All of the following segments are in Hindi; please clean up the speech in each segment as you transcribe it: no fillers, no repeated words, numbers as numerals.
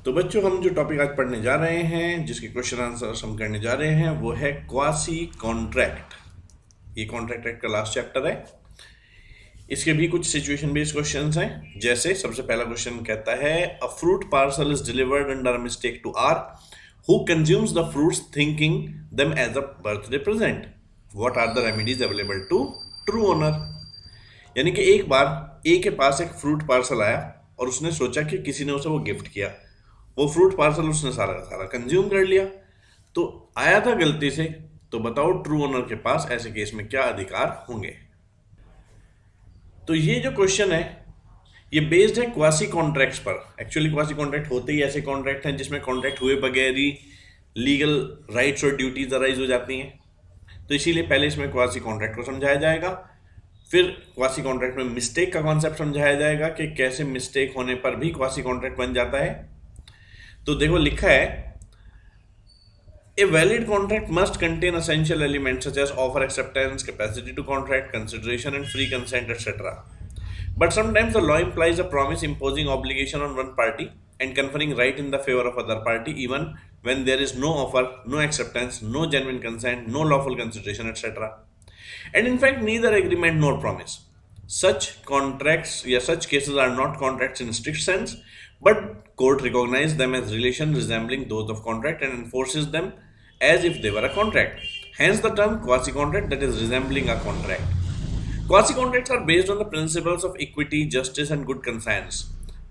तो बच्चों, हम जो टॉपिक आज पढ़ने जा रहे हैं, जिसके क्वेश्चन आंसर हम करने जा रहे हैं, वो है क्वासी कॉन्ट्रैक्ट। ये कॉन्ट्रैक्ट एक्ट का लास्ट चैप्टर है। इसके भी कुछ सिचुएशन बेस्ड क्वेश्चंस हैं। जैसे सबसे पहला क्वेश्चन कहता है, a fruit parcel is delivered under a mistake to R, who consumes the fruits thinking them as a birthday present, what are the remedies available to true owner. यानी कि एक बार ए के पास एक फ्रूट पार्सल आया और उसने सोचा कि किसी ने उसे वो गिफ्ट किया। वो फ्रूट पार्सल उसने सारा का सारा कंज्यूम कर लिया, तो आया था गलती से। तो बताओ ट्रू ओनर के पास ऐसे केस में क्या अधिकार होंगे। तो ये जो क्वेश्चन है, ये बेस्ड है क्वासी कॉन्ट्रैक्ट्स पर। एक्चुअली क्वासी कॉन्ट्रैक्ट होते ही ऐसे कॉन्ट्रैक्ट हैं जिसमें कॉन्ट्रैक्ट हुए बगैर ही लीगल राइट्स और ड्यूटीज अराइज हो जाती हैं। तो इसीलिए पहले इसमें क्वासी कॉन्ट्रैक्ट को समझाया जाएगा, फिर क्वासी कॉन्ट्रैक्ट में मिस्टेक का कॉन्सेप्ट समझाया जाएगा कि कैसे मिस्टेक होने पर भी क्वासी कॉन्ट्रैक्ट बन जाता है। तो देखो, लिखा है, a valid contract must contain essential elements such as offer acceptance, capacity to contract, consideration and free consent etcetera. But sometimes the law implies a promise imposing obligation on one party and conferring right in the favor of other party, even when there is no offer, no acceptance, no genuine consent, no lawful consideration, etc. And in fact, neither agreement nor promise. Such contracts, such cases are not contracts in strict sense, but court recognizes them as relations resembling those of contract and enforces them as if they were a contract. Hence the term quasi-contract, that is resembling a contract. Quasi contracts are based on the principles of equity, justice, and good conscience.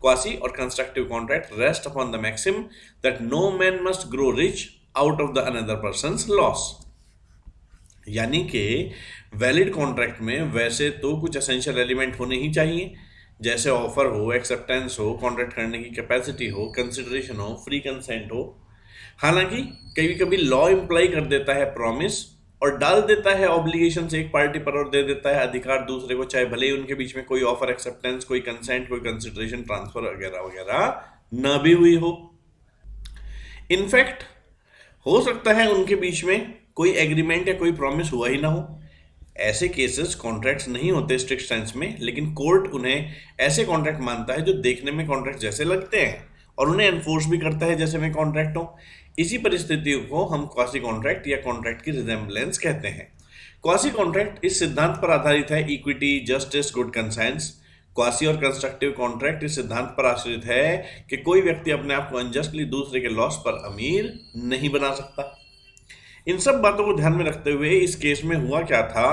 Quasi or constructive contract rest upon the maxim that no man must grow rich out of the another person's loss. यानी कि वैलिड कॉन्ट्रैक्ट में वैसे तो कुछ एसेंशियल एलिमेंट होने ही चाहिए, जैसे ऑफर हो, एक्सेप्टेंस हो, कॉन्ट्रैक्ट करने की कैपेसिटी हो, कंसिडरेशन हो, फ्री कंसेंट हो। हालांकि कभी कभी लॉ इम्प्लाई कर देता है प्रॉमिस और डाल देता है ऑब्लिगेशन से एक पार्टी पर और दे देता है अधिकार दूसरे को, चाहे भले ही उनके बीच में कोई ऑफर एक्सेप्टेंस, कोई कंसेंट, कोई कंसिडरेशन ट्रांसफर वगैरह वगैरह न भी हुई हो। इनफैक्ट हो सकता है उनके बीच में कोई एग्रीमेंट या कोई प्रॉमिस हुआ ही ना हो। ऐसे केसेस कॉन्ट्रैक्ट्स नहीं होते स्ट्रिक्ट सेंस में, लेकिन कोर्ट उन्हें ऐसे कॉन्ट्रैक्ट मानता है जो देखने में कॉन्ट्रैक्ट जैसे लगते हैं और उन्हें एनफोर्स भी करता है जैसे में कॉन्ट्रैक्ट हो। इसी परिस्थितियों को हम क्वासी कॉन्ट्रैक्ट या कॉन्ट्रैक्ट की रिजेम्बलेंस कहते हैं। क्वासी कॉन्ट्रैक्ट इस सिद्धांत पर आधारित है, equity, justice, good conscience. Quasi और कंस्ट्रक्टिव कॉन्ट्रैक्ट इस सिद्धांत पर आश्रित है कि कोई व्यक्ति अपने आप को अनजस्टली दूसरे के लॉस पर अमीर नहीं बना सकता। इन सब बातों को ध्यान में रखते हुए इस केस में हुआ क्या था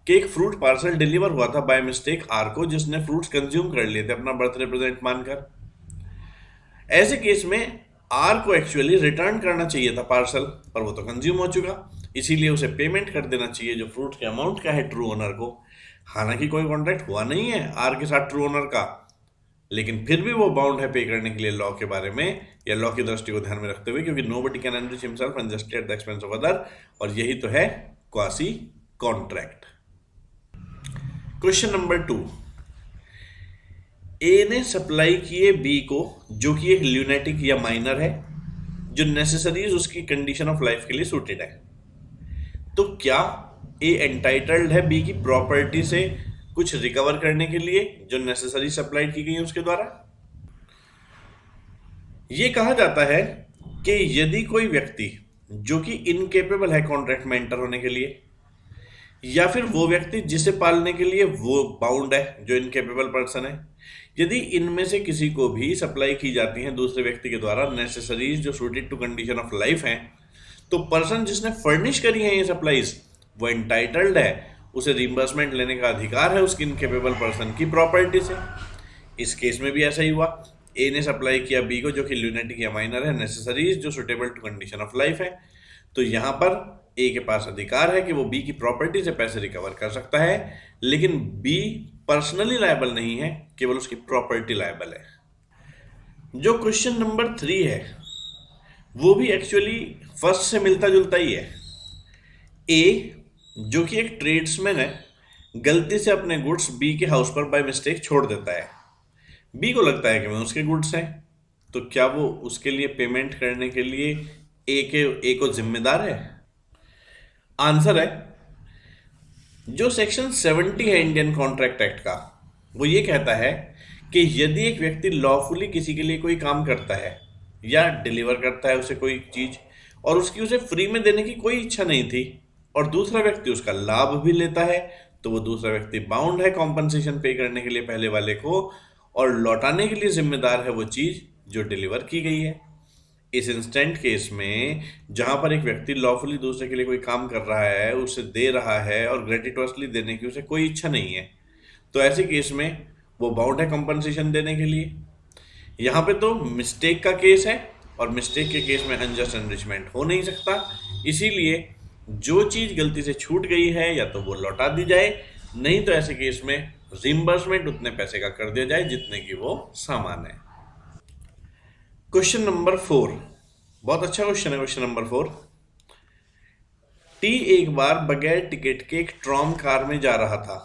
कि एक फ्रूट पार्सल डिलीवर हुआ था बाय मिस्टेक आर को, जिसने फ्रूट्स कंज्यूम कर लिए थे अपना बर्थडे प्रेजेंट मानकर। ऐसे केस में आर को एक्चुअली रिटर्न करना चाहिए था पार्सल, पर वो तो कंज्यूम हो चुका, इसीलिए उसे पेमेंट कर देना चाहिए जो फ्रूट के अमाउंट का है ट्रू ओनर को। हालांकि कोई कॉन्ट्रैक्ट हुआ नहीं है आर के साथ ट्रू ओनर का, लेकिन फिर भी वो बाउंड है पे करने के लिए लॉ के बारे में या लॉ की दृष्टि को ध्यान में रखते हुए, क्योंकि nobody can enrich himself unjustly at the expense of other, और यही तो है quasi contract. Question number 2, A ने सप्लाई किए बी को, जो कि एक ल्यूनेटिक या माइनर है, जो नेसेसरीज उसकी कंडीशन ऑफ लाइफ के लिए सूटेड है। तो क्या ए एंटाइटल्ड है बी की प्रॉपर्टी से कुछ रिकवर करने के लिए जो नेसेसरी सप्लाई की गई है उसके द्वारा? यह कहा जाता है कि यदि कोई व्यक्ति जो कि इनकेपेबल है कॉन्ट्रैक्ट में एंटर होने के लिए, या फिर वो व्यक्ति जिसे पालने के लिए वो बाउंड है जो इनकेपेबल पर्सन है, यदि इनमें से किसी को भी सप्लाई की जाती है दूसरे व्यक्ति के द्वारा नेसेसरीज जो suited to condition of life हैं, तो पर्सन जिसने फर्निश करी है ये सप्लाईज वो एंटाइटल्ड है, उसे रिइंबर्समेंट लेने का अधिकार है उसकी इनकेपेबल पर्सन की प्रॉपर्टी से। इस केस में भी ऐसा ही हुआ, ए ने सप्लाई किया बी को जो कि ल्यूनेटिक या माइनर है, नेसेसरीज जो suitable to condition of life है। तो यहाँ पर ए के पास अधिकार है कि वो बी की प्रॉपर्टी से पैसे रिकवर कर सकता है, लेकिन बी पर्सनली लायबल नहीं है, केवल उसकी प्रॉपर्टी लायबल है। जो क्वेश्चन नंबर 3 है वो भी एक्चुअली फर्स्ट से मिलता जुलता ही है। ए जो कि एक ट्रेड्समैन है, गलती से अपने गुड्स बी के हाउस पर बाय मिस्टेक छोड़ देता है। बी को लगता है कि मैं उसके गुड्स हैं, तो क्या वो उसके लिए पेमेंट करने के लिए ए को जिम्मेदार है? आंसर है, जो सेक्शन 70 है इंडियन कॉन्ट्रैक्ट एक्ट का, वो ये कहता है कि यदि एक व्यक्ति लॉफुली किसी के लिए कोई काम करता है या डिलीवर करता है उसे कोई चीज और उसकी उसे फ्री में देने की कोई इच्छा नहीं थी और दूसरा व्यक्ति उसका लाभ भी लेता है, तो वो दूसरा व्यक्ति बाउंड है कॉम्पनसेशन पे करने के लिए पहले वाले को और लौटाने के लिए जिम्मेदार है वो चीज जो डिलीवर की गई है। इस इंस्टेंट केस में जहां पर एक व्यक्ति लॉफुली दूसरे के लिए कोई काम कर रहा है, उसे दे रहा है और ग्रेटिटोसली देने की उसे कोई इच्छा नहीं है, तो ऐसे केस में वो बाउंड है कंपनसेशन देने के लिए। यहाँ पे तो मिस्टेक का केस है और मिस्टेक के केस में अनजस्ट एनरिचमेंट हो नहीं सकता, इसीलिए जो चीज गलती से छूट गई है या तो वो लौटा दी जाए, नहीं तो ऐसे केस में रिम्बर्समेंट उतने पैसे का कर दिया जाए जितने की वो सामान है। क्वेश्चन नंबर 4, बहुत अच्छा क्वेश्चन है। क्वेश्चन नंबर 4, टी एक बार बगैर टिकट के एक ट्रॉम कार में जा रहा था।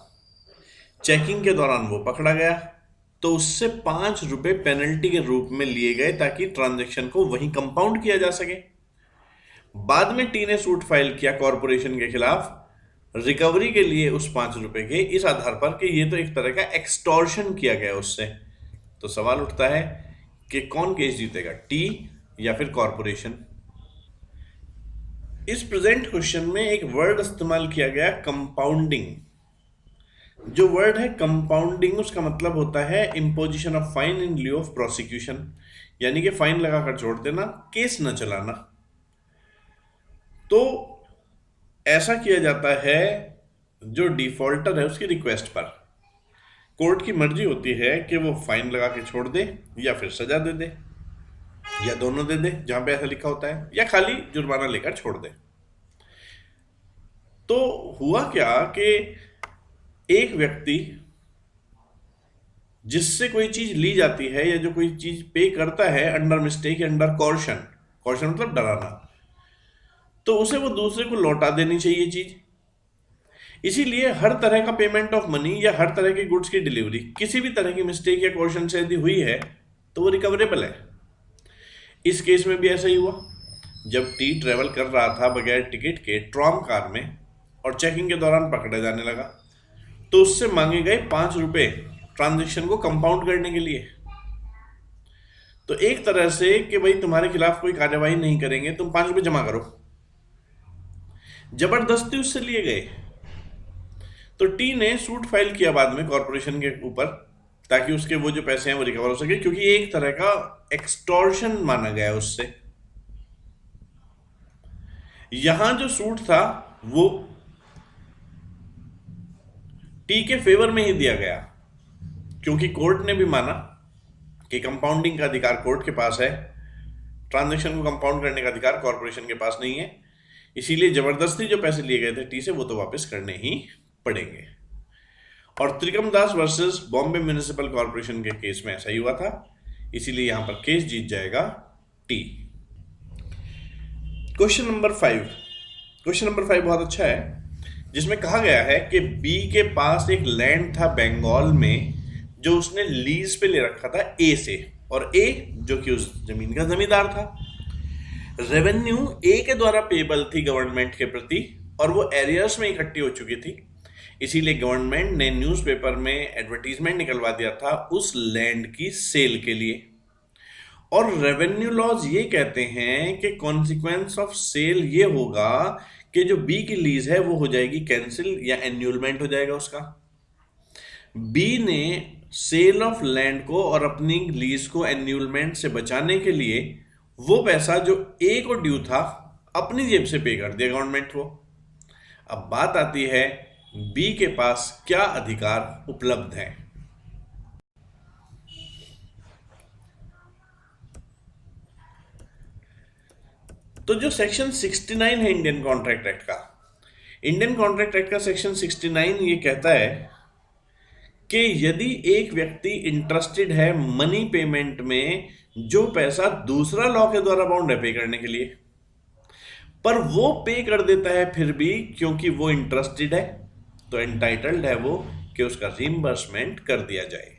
चेकिंग के दौरान वो पकड़ा गया, तो उससे 5 रुपए पेनल्टी के रूप में लिए गए ताकि ट्रांजैक्शन को वहीं कंपाउंड किया जा सके। बाद में टी ने सूट फाइल किया कॉरपोरेशन के खिलाफ रिकवरी के लिए उस 5 रुपए के, इस आधार पर कि ये तो एक तरह का एक्सटॉर्शन किया गया उससे। तो सवाल उठता है कि कौन केस जीतेगा, टी या फिर कॉरपोरेशन। इस प्रेजेंट क्वेश्चन में एक वर्ड इस्तेमाल किया गया कंपाउंडिंग। जो वर्ड है कंपाउंडिंग, उसका मतलब होता है imposition of fine in lieu of prosecution, यानी कि फाइन लगाकर छोड़ देना, केस न चलाना। तो ऐसा किया जाता है जो डिफॉल्टर है उसकी रिक्वेस्ट पर। कोर्ट की मर्जी होती है कि वो फाइन लगा के छोड़ दे या फिर सजा दे दे या दोनों दे दे जहां पे ऐसा लिखा होता है, या खाली जुर्माना लेकर छोड़ दे। तो हुआ क्या कि एक व्यक्ति जिससे कोई चीज ली जाती है या जो कोई चीज पे करता है अंडर मिस्टेक या अंडर कॉर्शन, कॉर्शन मतलब डराना, तो उसे वो दूसरे को लौटा देनी चाहिए चीज। इसीलिए हर तरह का पेमेंट ऑफ मनी या हर तरह के गुड्स की डिलीवरी किसी भी तरह की मिस्टेक या कॉर्शन से यदि हुई है तो वो रिकवरेबल है। इस केस में भी ऐसा ही हुआ। जब टी ट्रेवल कर रहा था बगैर टिकट के ट्रॉम कार में और चेकिंग के दौरान पकड़ा जाने लगा, तो उससे मांगे गए 5 रुपए ट्रांजेक्शन को कंपाउंड करने के लिए। तो एक तरह से कि भाई तुम्हारे खिलाफ कोई कार्यवाही नहीं करेंगे, तुम 5 रुपए जमा करो, जबरदस्ती उससे लिए गए। तो टी ने सूट फाइल किया बाद में कॉरपोरेशन के ऊपर ताकि उसके वो जो पैसे हैं वो रिकवर हो सके, क्योंकि ये एक तरह का एक्सटॉर्शन माना गया उससे। यहां जो सूट था वो टी के फेवर में ही दिया गया, क्योंकि कोर्ट ने भी माना कि कंपाउंडिंग का अधिकार कोर्ट के पास है, ट्रांजैक्शन को कंपाउंड करने का अधिकार कॉरपोरेशन के पास नहीं है। इसीलिए जबरदस्ती जो पैसे लिए गए थे टी से वो तो वापस करने ही पड़ेंगे। और Trikamdas versus Bombay municipal corporation के केस में ऐसा ही हुआ था, इसीलिए यहां पर केस जीत जाएगा T. Question number 5, question number 5 बहुत अच्छा है, जिसमें कहा गया है कि बी के पास एक लैंड था बंगाल में जो उसने लीज पे ले रखा था ए से, और ए जो कि उस जमीन का जमींदार था। रेवेन्यू ए के द्वारा पेबल थी गवर्नमेंट के प्रति और वो एरियर्स में इकट्ठी हो चुकी थी, इसीलिए गवर्नमेंट ने न्यूज़पेपर में एडवर्टीजमेंट निकलवा दिया था उस लैंड की सेल के लिए। और रेवेन्यू लॉज ये कहते हैं कि कॉन्सिक्वेंस ऑफ सेल ये होगा कि जो बी की लीज है वो हो जाएगी कैंसिल या एन्यूलमेंट हो जाएगा उसका। बी ने सेल ऑफ लैंड को और अपनी लीज को एन्यूलमेंट से बचाने के लिए वो पैसा जो ए को ड्यू था अपनी जेब से पे कर दिया गवर्नमेंट को। अब बात आती है बी के पास क्या अधिकार उपलब्ध है। तो जो सेक्शन 69 है इंडियन कॉन्ट्रैक्ट एक्ट का, इंडियन कॉन्ट्रैक्ट एक्ट का सेक्शन 69 ये कहता है कि यदि एक व्यक्ति इंटरेस्टेड है मनी पेमेंट में, जो पैसा दूसरा लॉ के द्वारा बाउंड है पे करने के लिए, पर वो पे कर देता है फिर भी क्योंकि वो इंटरेस्टेड है, तो एंटाइटल्ड है वो कि उसका रीइंबर्समेंट कर दिया जाए।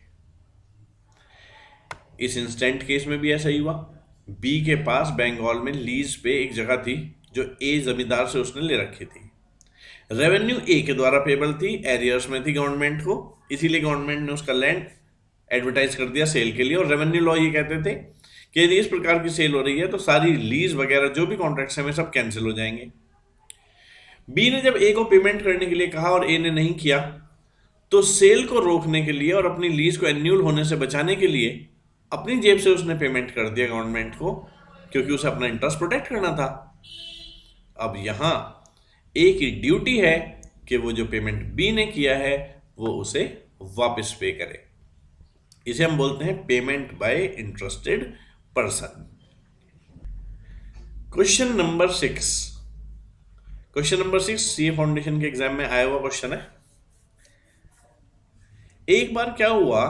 इस इंस्टेंट केस में भी ऐसा ही हुआ। बी के पास बंगाल में लीज पे एक जगह थी जो ए जमींदार से उसने ले रखी थी। रेवेन्यू ए के द्वारा पेबल थी, एरियर्स में थी गवर्नमेंट को, इसीलिए गवर्नमेंट ने उसका लैंड एडवर्टाइज कर दिया सेल के लिए। और रेवेन्यू लॉ ये कहते थे कि यदि इस प्रकार की सेल हो रही है तो सारी लीज वगैरह जो भी कॉन्ट्रैक्ट्स हैं वे सब कैंसिल हो जाएंगे। बी ने जब ए को पेमेंट करने के लिए कहा और ए ने नहीं किया, तो सेल को रोकने के लिए और अपनी लीज को एन्यूल होने से बचाने के लिए अपनी जेब से उसने पेमेंट कर दिया गवर्नमेंट को, क्योंकि उसे अपना इंटरेस्ट प्रोटेक्ट करना था। अब यहां ए की ड्यूटी है कि वो जो पेमेंट बी ने किया है वो उसे वापस पे करे। इसे हम बोलते हैं payment by interested person. Question number 6। Question number 6 CA foundation के एग्जाम में आया हुआ क्वेश्चन है। एक बार क्या हुआ,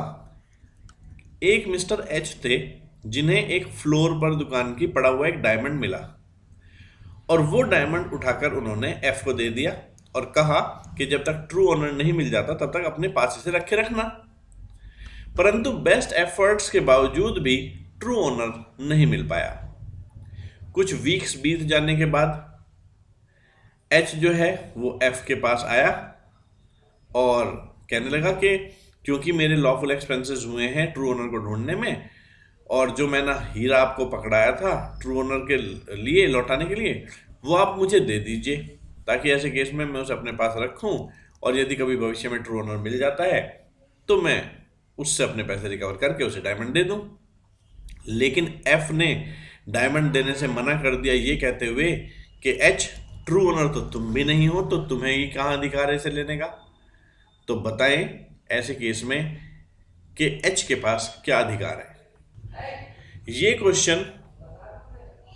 एक मिस्टर एच थे जिन्हें एक फ्लोर पर दुकान की पड़ा हुआ एक डायमंड मिला, और वो डायमंड उठाकर उन्होंने एफ को दे दिया और कहा कि जब तक ट्रू ओनर नहीं मिल जाता तब तक अपने पास इसे रखे रखना। परंतु बेस्ट एफर्ट्स के बावजूद भी ट्रू ओनर नहीं मिल पाया। कुछ वीक्स बीत जाने के बाद एच जो है वो एफ के पास आया और कहने लगा कि क्योंकि मेरे लॉफुल एक्सपेंसेस हुए हैं ट्रू ओनर को ढूंढने में, और जो मैंने हीरा आपको पकड़ाया था ट्रू ओनर के लिए लौटाने के लिए, वो आप मुझे दे दीजिए, ताकि ऐसे केस में मैं उसे अपने पास रखूं, और यदि कभी भविष्य में ट्रू ओनर मिल जाता है तो मैं उससे अपने पैसे रिकवर करके उसे डायमंड दे दूं। लेकिन एफ ने डायमंड देने से मना कर दिया, ये कहते हुए कि एच, ट्रू ओनर तो तुम भी नहीं हो, तो तुम्हें ही कहाँ अधिकार है इसे लेने का। तो बताएं ऐसे केस में कि एच के पास क्या अधिकार है। ये क्वेश्चन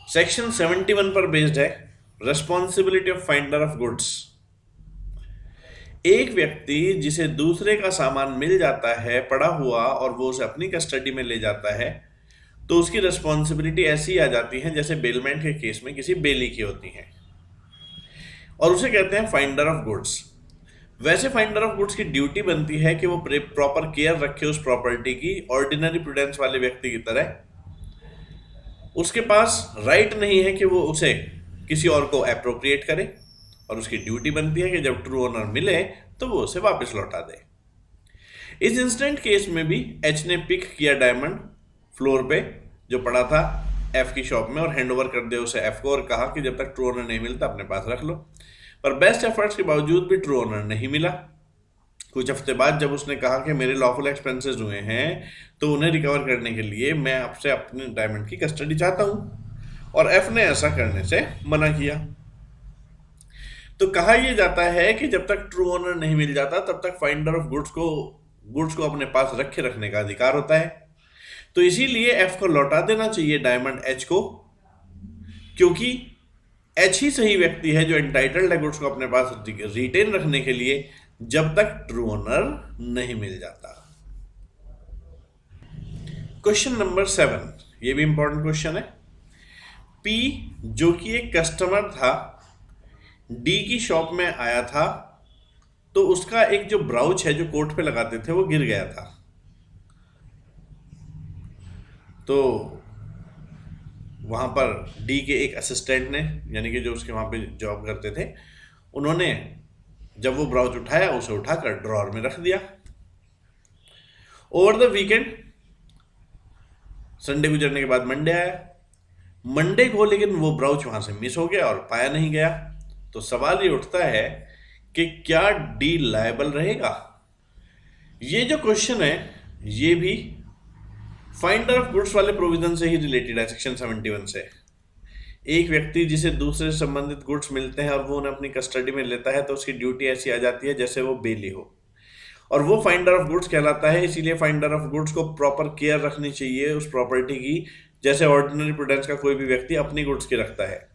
सेक्शन 71 पर बेस्ड है, responsibility of finder of goods. एक व्यक्ति जिसे दूसरे का सामान मिल जाता है पड़ा हुआ और वो उसे अपनी कस्टडी में ले जाता है, तो उसकी रेस्पॉन्सिबिलिटी ऐसी आ जाती है जैसे बेलमेंट के केस में किसी बेली की होती है, और उसे कहते हैं फाइंडर ऑफ गुड्स। वैसे फाइंडर ऑफ गुड्स की ड्यूटी बनती है कि वो प्रॉपर केयर रखे उस प्रॉपर्टी की, ऑर्डिनरी प्रूडेंस वाले व्यक्ति की तरह। उसके पास राइट नहीं है कि वो उसे किसी और को एप्रोप्रिएट करे, और उसकी ड्यूटी बनती है कि जब ट्रू ओनर मिले तो वो उसे वापस लौटा दे। इस इंस्टेंट केस में भी एच ने पिक किया डायमंड फ्लोर पे जो पड़ा था एफ की शॉप में और हैंड ओवर कर दिया उसे एफ को, और कहा कि जब तक ट्रू ओनर नहीं मिलता अपने पास रख लो। पर बेस्ट एफर्ट्स के बावजूद भी ट्रू ओनर नहीं मिला। कुछ हफ्ते बाद जब उसने कहा कि मेरे लॉफुल एक्सपेंसेस हुए हैं तो उन्हें रिकवर करने के लिए मैं आपसे अपने डायमंड की कस्टडी चाहता हूं, और एफ ने ऐसा करने से मना किया। तो कहा यह जाता है कि जब तक ट्रू ओनर नहीं मिल जाता तब तक फाइंडर ऑफ गुड्स को अपने पास रखे रखने का अधिकार होता है। तो इसीलिए एफ को लौटा देना चाहिए डायमंड एच को, क्योंकि एच ही सही व्यक्ति है जो एंटाइटल्ड है गुड्स को अपने पास रिटेन रखने के लिए जब तक ट्रू ओनर नहीं मिल जाता। क्वेश्चन नंबर 7, ये भी इंपॉर्टेंट क्वेश्चन है। पी जो कि एक कस्टमर था डी की शॉप में आया था, तो उसका एक जो ब्राउच है जो कोट पे लगाते थे वो गिर गया था। तो वहां पर डी के एक असिस्टेंट ने, यानी कि जो उसके वहां पे जॉब करते थे, उन्होंने जब वो ब्राउच उठाया उसे उठाकर ड्रॉअर में रख दिया। ओवर द वीकेंड, संडे गुजरने के बाद मंडे आया। मंडे को लेकिन वो ब्राउच वहां से मिस हो गया और पाया नहीं गया। तो सवाल ये उठता है कि क्या डी लायबल रहेगा। ये जो क्वेश्चन है ये भी फाइंडर ऑफ गुड्स वाले प्रोविजन से ही रिलेटेड है, सेक्शन 71 से। एक व्यक्ति जिसे दूसरे से संबंधित गुड्स मिलते हैं और वो उन्हें अपनी कस्टडी में लेता है तो उसकी ड्यूटी ऐसी आ जाती है जैसे वो बेली हो, और वो फाइंडर ऑफ गुड्स कहलाता है। इसीलिए फाइंडर ऑफ गुड्स को प्रॉपर केयर रखनी चाहिए उस प्रॉपर्टी की, जैसे ऑर्डिनरी प्रूडेंस का कोई भी व्यक्ति अपनी गुड्स की रखता है।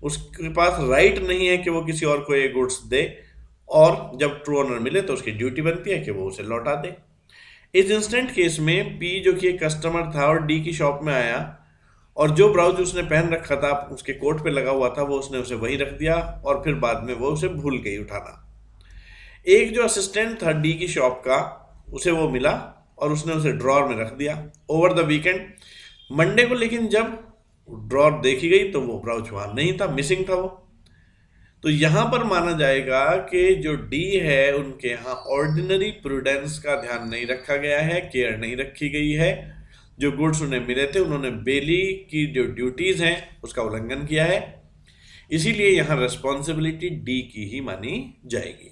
उसके पास राइट नहीं है कि वो किसी और को ये गुड्स दे, और जब ट्रू ओनर मिले तो उसकी ड्यूटी बनती है कि वो उसे लौटा दे। इस इंस्टेंट केस में पी जो कि एक कस्टमर था और डी की शॉप में आया, और जो ब्राउच उसने पहन रखा था उसके कोट पे लगा हुआ था वो उसने उसे वही रख दिया, और फिर बाद में वो उसे भूल गई उठाना। एक जो असिस्टेंट था डी की शॉप का, उसे वो मिला और उसने उसे ड्रॉअर में रख दिया ओवर द वीकेंड। मंडे को लेकिन जब ड्रॉअर देखी गई तो वो ब्राउच वहां नहीं था, मिसिंग था वो। तो यहां पर माना जाएगा कि जो डी है उनके यहाँ ऑर्डिनरी प्रूडेंस का ध्यान नहीं रखा गया है, केयर नहीं रखी गई है। जो गुड्स उन्हें मिले थे उन्होंने बेली की जो ड्यूटीज हैं उसका उल्लंघन किया है, इसीलिए यहां रेस्पॉन्सिबिलिटी डी की ही मानी जाएगी।